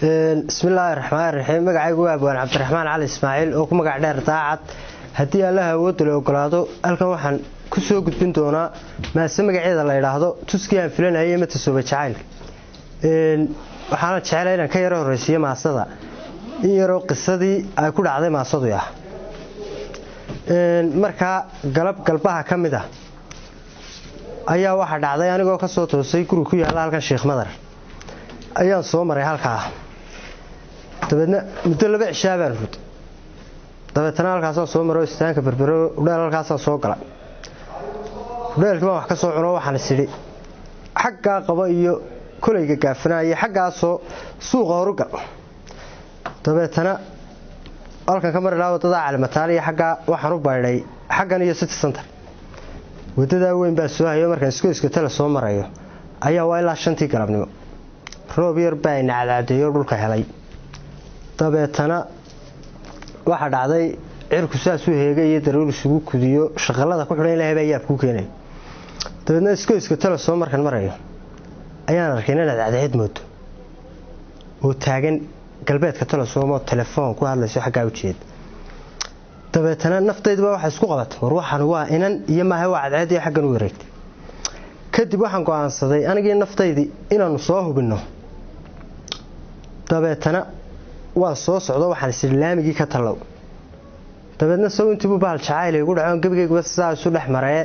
بسم الله الرحمن الرحيم magacaygu waa Abwaan Cabdiraxmaan cali Ismaaciil oo ku magac dheer daacad hadii Allah awood loo ogolaado halkan waxaan ku soo gudbin doonaa maase magaceeda la yiraahdo tuskii aan filanayay ma tasooba jacayl waxaan jecelahay inaan ka yaro horeysiyo maasada in yaro qisadii ay ku dhacday maasadu ah marka galbaha kamida ayaa waxa dhacday anigoo ka soo toosay guri ku yaala halkan Sheekh Madar ayaan soo maray halkaa dabadna muddo laba cishaa baan fud dabeetana halkaas soo maro istaanka berbero udheel halkaas soo gala udheelka wax ka soo cuno waxaan isiri xagga qaba iyo kulayga gaafanaya xaggaas suuqa horuga dabeetana halkan ka maray wadada calaamataal iyo xagga waxaan u baydhay xaggan iyo city center wadada weyn baa soo hayo markaan iska tala soo marayo ayaa waa ilaa 5tii galabnimo roob yar baa nacadadeeyo dhulka helay dabeetana waxa dhacday cirku saas u heegay iyo daruur isugu kudiyo shaqalada ku xidhan Ilaahay baa yaab ku keenay dabeetna iska tala soo markan marayo ayaan arkay inaan cadceed moodo oo taagan galbeedka tala soo mo telefoon ku hadlayso xagga u jeed dabeetana naftaydu waxa isku qabatay war waxaan waa inan iyo maaha waa cadceed iyo xaggan u wareegtay kadib waxaan go'aansaday anigii naftaydii inaan soo hubino dabeetana waa soo socdo waxaan islaamigii ka talow dabeetna soo intii buu baal jacayl igu dhaco gabigaygu saa isu dhex maray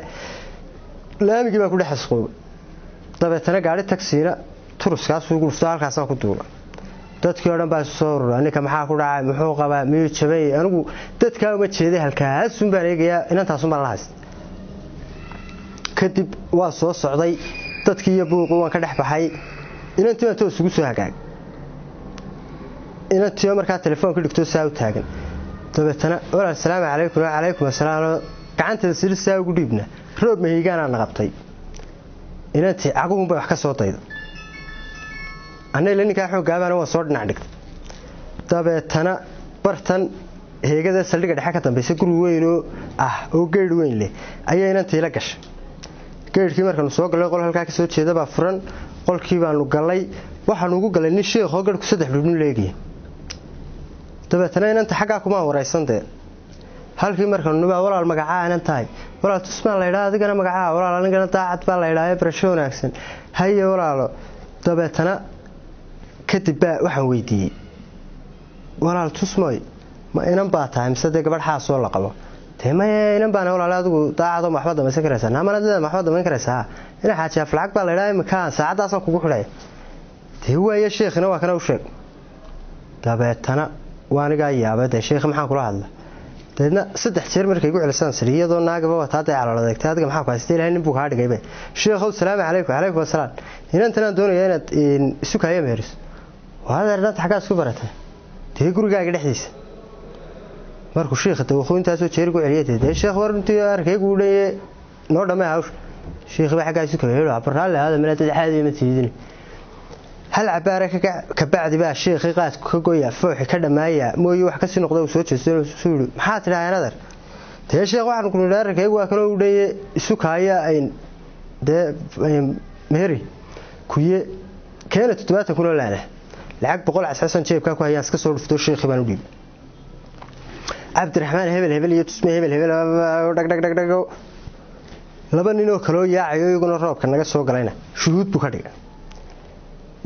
laamigii baa ku dhex asqoobay dabeetana gaari taksiina turuskaas uu gulfto halkaas ku duulay dadkii oo dhan baa soo ururay aniga maxaa ku dhacay muxuu qabaa miyuu jabay anigu dadka uma jeeday halkaas un baan eegayaa inantaas uma lahays kadib waa soo socday dadkii iyo buuqu waan ka dhex baxay inantii aan toos ugu soo hagaag inantii markaa telefoonka dhigto saa u taagan dabeetana walaal salaamu calaykum wa calaykum asalaam gacanteeda silsaa ugu dhiibna roob mahiigaana naqabtay inantii caguun bay wax ka soo daydo anay ninka xoogaabaana waa soo dhinac dhigtay dabeetana bartan heegada saldhiga dhexe ka dambeysay guri weyn oo geed weyn leh ayay inantii la gashay geedkii markaan soo galay qol halka ka soo jeeda baa furan qolkii baanu galay waxaan ugu galay nin sheekh oo gadhku 3 dhibno leegiye dabeetana inanta xagga kuma wareysantay halkii markaan nubaa walaal magacaa inantahay walaal tusmaan la yiraahdo adigana magacaa walaal anigana daacad baa la yiraahdo barasho wanaagsan haye walaalo dabeetana kadib waxaan weydiiyay walaal tusmay ma inan baa tahay mise gabadh xaas oo la qabo teemay inan baan walaal adigu daacad oo maxbad ma sakaraysaa naamada maxbad ma karaysaa ina xaajiya flaag baa la yiraahdo imka saacadaas kugu xidhay teewaya sheekhina waa kana u sheeg dabeetana waaniga yaabada sheekh maxaan kula hadlaa dadna 3 jeer markay igu celisan siriyadoo naagaba waa taatay calaamadaagtay adiga maxaa ku haystay ilaahay nin buu ka dhigay sheekhow salaamu calaykum calaykum asalaam inantan doonaya inaad isu kaaya meeris waadar xagga isku baratay tii gurigaaga dhexdiisa markuu sheekha tawaxu intaas oo jeer ugu celiyay sheekh warantii arkaygu leeyahay noo dhamay hawsh sheekh baa xagga isu kaaya barnaal hada meel dad caadi ma tiidin hal cabaaraka ka bacdi baa sheekhi qaad ka gooya fooxi ka dhamaaya mooyo wax ka sii noqdo soo jeesto suuri maxaa tiraahdaa nadar tii sheekh waxaan ku leeyahay waa kana u leeyahay isu kaaya ay meeri kuye keena 70 kun oo laana lacag 100 asxaasan jeebka ku hayaan iska soo dhufto sheekhi baan u dhiib Abdiraxmaan hebel iyo tusme hebel dhag laba nin oo kale oo yaacayo iyaguna roobka naga soo galayna shuhuud buu ka dhigay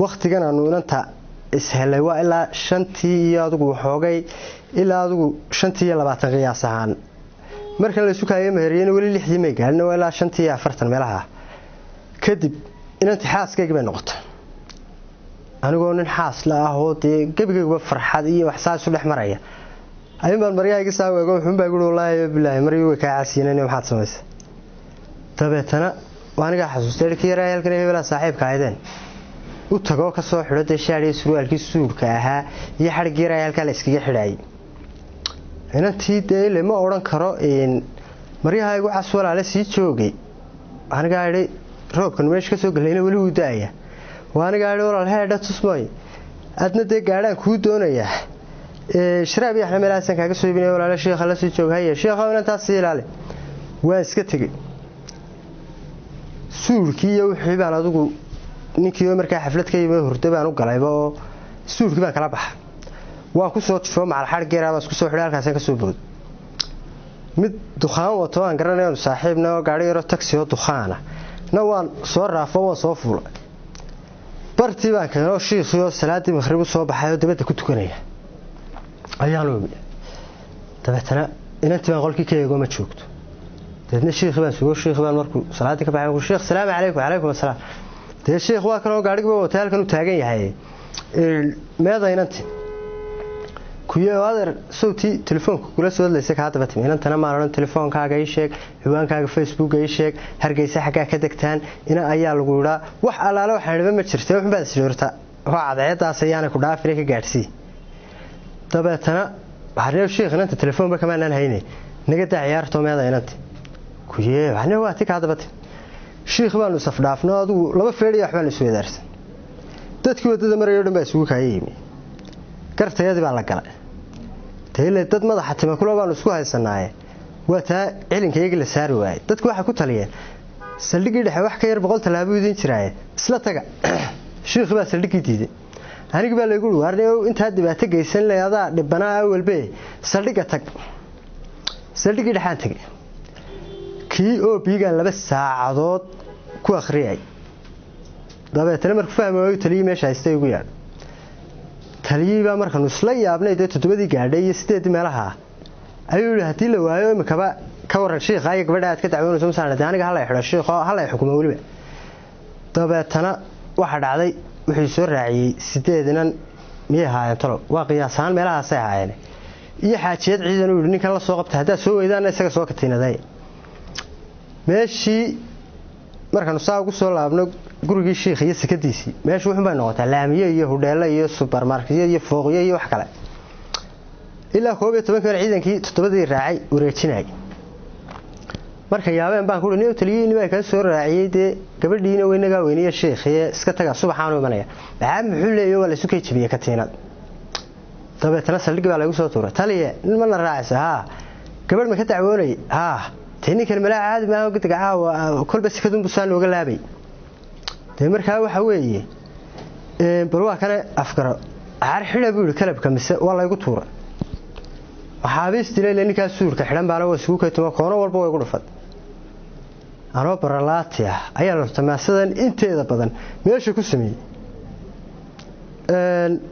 waqtigan aanu inanta ishelay waa ilaa 5tii iyo adigu xoogay ilaa adigu 5tii iyo 20 qiyaas ahaan marka la isku kaayay meheriyeen wali 6 may gaalna waa ilaa 5tii iyo 40 meelaha kadib inanta xaaskayga bay noqotay anigoo nin xaas la ah oo gabigayga farxad iyo wax saas u dhex maraya ayaan baan mariyayga saaweego wuxuu baa guri wallaahi billahi mariyo ka caasiinay waxaad samaysay dabeetana waaniga xasuustay kiiray halkan hebel saaxiibka aydeen u tago ka soo xidhay shaariye surwaalkii suulka ahaa iyo xargiiray halka la iskaga xidhay inantii deele ma oran karo mariyaygu caswalaale sii joogay aniga ay roobkan meesha ka soo galayna wali uu daaya waaniga ay walaal heedha tusmay adna gaaraan ku doonaya sharaab iyo xameelaasan kaaga soo ibinay walaal sheekh la sii joog haye sheekh inantaas ilaale waa iska tagay suulkii iyo wixii baan adigu ninkii markaa xaflad ka yimid hurdo baan u galayba oo suurkii baan kala baxa waan ku soo jifo macal xargeera baan isku soo xidhay halkaas ka soo bood mid dukhaan wato aan garanayo saaxiibna oo gaari yaro taxi oo dukhaana na waan soo raafo waan soo fuulay bartii baan keenoo shiikhiyo salaadii maghrib soo baxay oo dibadda ku tukanaya ayaan u dabeetana inantii baan qolkii ka eego ma joogto dadna shiikhi baan sugo shiikhi baan markuu salaadii ka baxay shiikh salaamu calaykum calaykum asalaam dee shiikh waa kan oo gaariga wata halkan u taagan yahay meeda inantii kuyo adeer sawti telefoonka kula soo hadlaysa ka hadaba timi inantana maalan telefoonkaaga ii sheeg ciwaankaaga Facebook ii sheeg hargeysa xagaa ka degtaan ina ayaa lagu yiraahdaa wax alaalo waxaan ma jirtay wax baad isjoorta waa cadceedaas ayaana ku dhaafay ka gaarsi dabeetana waxaan sheekh inanta telefoonka kama aan haynay naga daa ciyaarto meeda inantii kuyo waxna waa tii ka hadaba timi sheekh baan u safdhaafno adigu laba feeriyo wax baan isoo wadaarsan dadkii wadada marayo dhan baa isugu kaayay kartayadii baa la galay teele dad madaxa tima kula baan isku haysanaaye waa taa cilinkayaga la saari waayay dadku waxa ku taliyeen saldhigii dhexe wax ka yar 100 talaabo idin jiraaye isla taga sheekh baa saldhigii diiday aniga baa lagu waarnay inta dibaato geysan leeyadaa dhibanaa awalbe saldhiga tag saldhigii dhexe tagay kii oo biigan 2 saacadood ku akhriyay dabeetana markuu fahmay taliyay meesha haystay ugu yaad taliyiba markaan isla yaabnay 7 gaadhay iyo 8 meelaha ayuu hadii la waayo imkaba ka waran sheekh ay gabadha aad ka dacwoonayso masalan aniga hal ay xidho sheekh hal ay xukumo waliba dabeetana waxa dhacday wixii soo raaciyay 8 inan miyaha talo waa qiyaasaan meelaha ay haayeen iyo xaajiyad ciidan uu ninkan la soo qabtay hadaa soo weydaan isaga soo katinaday meeshii markaan soo ugu soo laabno gurigii sheekh iyo sakadiisii meeshu wuxuu baa noqotay laamiye iyo hudheelo iyo supermarket iyo fooqiyo iyo wax kale ilaa 12 kan ciidankii 7 raacay wareejinay marka yaabeen baan ku leeyahay taliyeen inay ka soo raaciyay de gabadhiina weynaga weyniye sheekh iska taga subaxaan u imanaya maxaa muxuu leeyahay wala isu kayjibiye ka tiinad dabeetana saldhig baa lagu soo tuuray taliye in ma raacaysa ha gabadh ma ka dacwoonay ha tani kalmala caadi ma oo gudagaawa kolba si kadun busaan looga laabay markaa waxa weeye bal waa kana afkaro xidha buu kalabka mise waa la igu tuura waxaabis dilay ninka suurka xidhan baana waa isugu kaytuma koona walba way ugu dhufad anoo baralaatiya ayaa la tamaasidan inteeda badan meesha ku sameeyay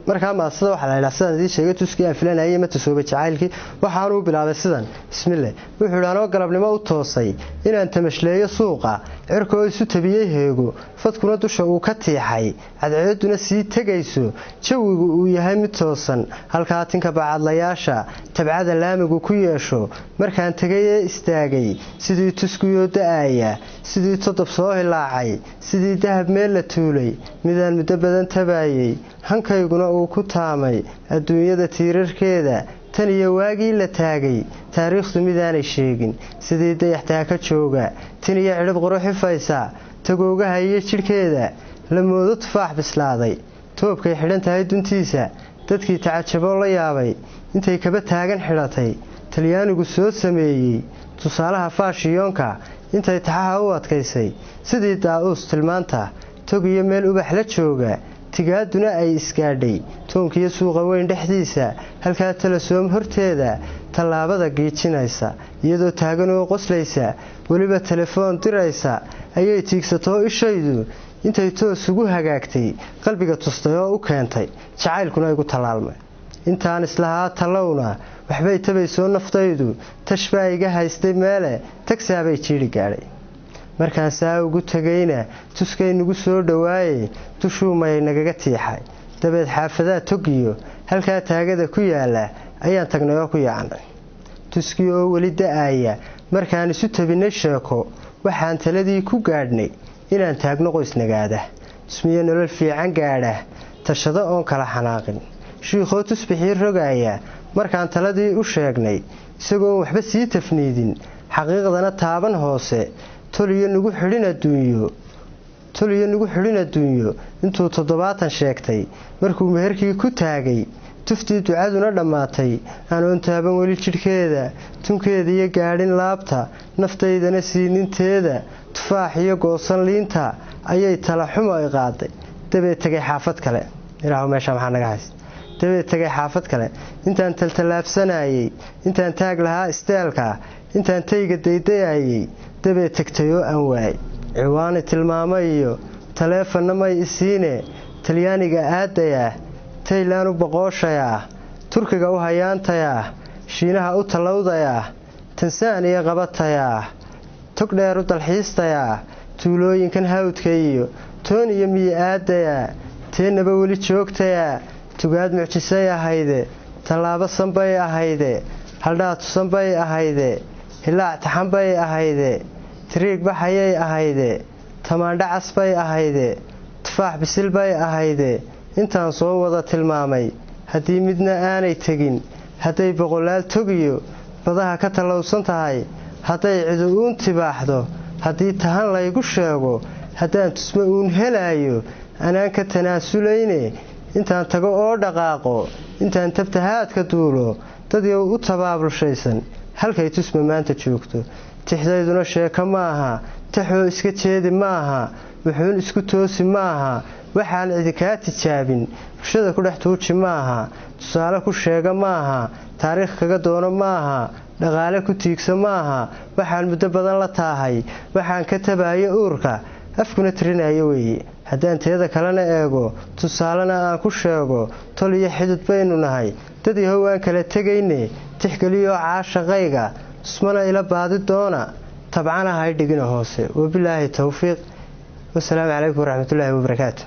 markaa maasada waxa la ilaa sidii sheegay tuskii aan filanayay ma tasooba jacaylkii waxaan u bilaabay sidan bismillaah wuxuu dhaanoo galabnimo u toosay inaan tamashleeyo suuqa cirkoo isu tabiyay heego fadkuna dusha uu ka tiixay cadceeduna sii tagayso jawigu uu yahay mid toosan halka tinka bacadlayaasha tabcada laamigu ku yeesho markaan tagay istaagay sidii tuskiyo daaya sidii toddob soo hilaacay sidii dahab meel la tuulay midaan muddo badan tabaayay hankayguna uu ku taamay adduunyada tiirarkeeda tan iyo waagii la taagay taariikhdu midaanay sheegin sidii dayaxtaa ka jooga tan iyo cirib quruxifaysa tagoogaha iyo jidhkeeda la moodo tufaax bislaaday toobkay xidhan tahay duntiisa dadkii tacajaboo la yaabay intay kaba taagan xidhatay talyaanigu soo sameeyey tusaalaha faashiyoonka intay taxaha u adkaysay sidii daa'uus tilmaanta tog iyo meel ubax la jooga tigaaduna ay isgaadhay toonkiyo suuqa weyn dhexdiisa halka talasoom horteeda talaabada giijinaysa iyadoo taagan oo qoslaysa waliba telefoon diraysa ayay tiigsato ishaydu intay toos ugu hagaagtay qalbiga tustay oo u keentay jacaylkuna igu talaalmay intaan islahaa talowna waxbay tabayso naftaydu tashbaa iga haystay meele tagsaabay jiiri gaadhay markaan saa ugu tagayna tuskay nagu soo dhawaayay dushuu may nagaga tiixay dabeed xaafadaha togiyo halka taagada ku yaala ayaan tagnay oo ku yaacnay tuskii oo wali da'aya markaan isu tabinay sheeko waxaan taladii ku gaadhnay inaan taagno qoys nagaada ismiyo nolol fiican gaadha tashado oon kala xanaaqin shiikhoo tusbixii rogaya markaan taladii u sheegnay isagoo waxba sii tafniidin xaqiiqdana taaban hoose toliyo nagu xidhin adduunyo intuu 70 sheegtay markuu meherkii ku taagay tuftii ducaduna dhammaatay anoon taaban weli jidhkeeda tunkeeda iyo gaadhin laabta naftaydana siininteeda tufaax iyo goosan liinta ayay tala xumo ay qaaday dabeed tagay xaafad kale ilaahu meesha maxaa naga haysta dabeed tagay xaafad kale intaan taltallaabsanayay intaan taag lahaa isteelka intaan tayga daydayayay dabeed tagtayoo aan waay ciwaani tilmaamayo taleefonna may isiine talyaaniga aadayaa taylaan u boqooshayaa turkiga u hayaantayaa shiinaha u tallawdayaa tansaaniya qabatayaa tog dheer u dalxiistayaa tuulooyinkan hawdka iyo toon iyo miyi aadayaa teennaba weli joogtayaa tugaad mucjisay ahayde tallaabo sanbay ahayde haldhaatusan bay ahayde hilaac taxan bay ahayde tiriig baxayay ahayde tamaandhacas bay ahayde tufaax bisil bay ahayde intaan soo wada tilmaamay haddii midna aanay tegin hadday boqolaal togiyo badaha ka tallowsan tahay hadday cidu uun tibaaxdo haddii tahan laygu sheego haddaan tusmo uun helaayo anaan ka tanaasulayne intaan tago oo dhaqaaqo intaan tabtahaadka duulo dadyow u tabaabulshaysan halkay tusma maanta joogto tixdayduna sheeko maaha taxoo iska jeedi maaha wuxuun isku toosi maaha waxaan cidi kaa tijaabin bulshada ku dhex tuuji maaha tusaale ku sheega maaha taariikh kaga doono maaha dhaqaale ku tiigsa maaha waxaan muddo badan la taahay waxaan ka tabaayo uurka afkuna tirinayo weeye haddaan teeda kalena eego tusaalena aan ku sheego tol iyo xidid baynu nahay dad yahow aan kala tegayne tixgeliyoo caashaqayga tusmana ila baadi doona tabcana hay dhigina hoose wabilaahi towfiiq wasalaamu calaykum waraxmatullaahi wabarakaatu